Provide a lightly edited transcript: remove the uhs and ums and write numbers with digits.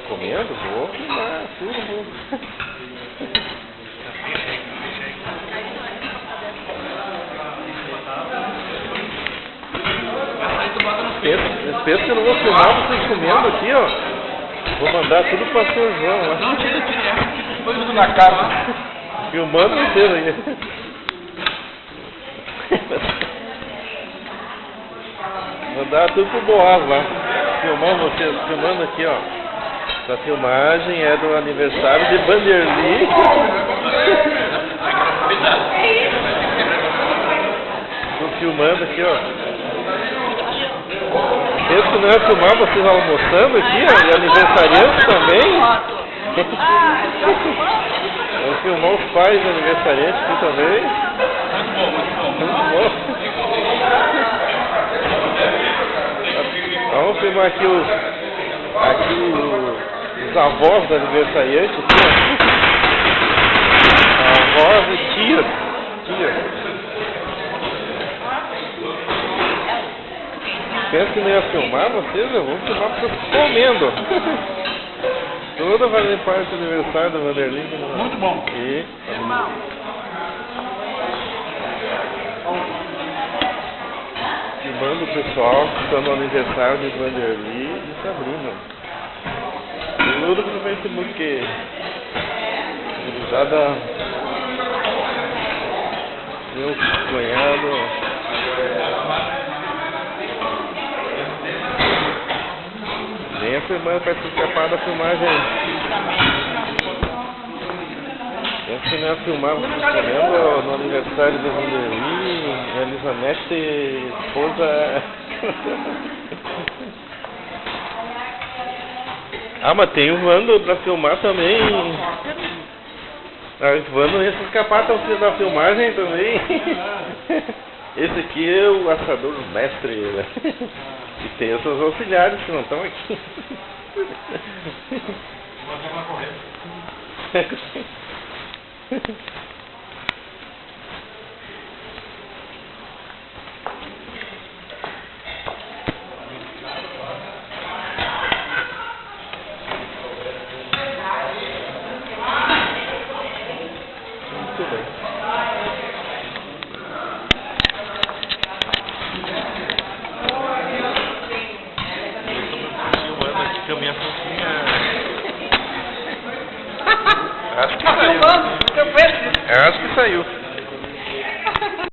comendo? Vou filmar tudo, vou. Pensa que eu não vou filmar vocês comendo aqui, ó. Vou mandar tudo pro pastor João lá. Não, tira, põe tudo na casa. Filmando inteiro aí. Mandar tudo pro Boaz lá. Filmando vocês, filmando aqui, ó. Essa filmagem é do aniversário de Vanderly. Tô filmando aqui, ó. Penso que não é filmar vocês almoçando aqui, ó. E aniversariantes também. Vamos filmar os pais do aniversariante aqui também. Muito bom. Vamos filmar aqui os avós do aniversariante aqui, ó. Avós e tias. Pensa que não ia filmar vocês, eu vou filmar porque eu tô comendo. Toda vai fazer parte do aniversário do Vanderly. Muito bom. E... filmando o pessoal que está no aniversário de Vanderly e de Sabrina. Tudo no Facebook. Gurizada. Meu cunhado. Nem a filmando para se escapar da filmagem. Eu que não ia filmar vocês comendo no aniversário do Vanderly, a Elizabeth, esposa. Ah, mas tem o Vando pra filmar também. Ah, o Vando ia se escapar da filmagem também. Esse aqui é o assador mestre, né? E tem os seus auxiliares que não estão aqui. Muito bem. Filmando aqui que a minha fofinha. Acho que saiu. Acho que saiu.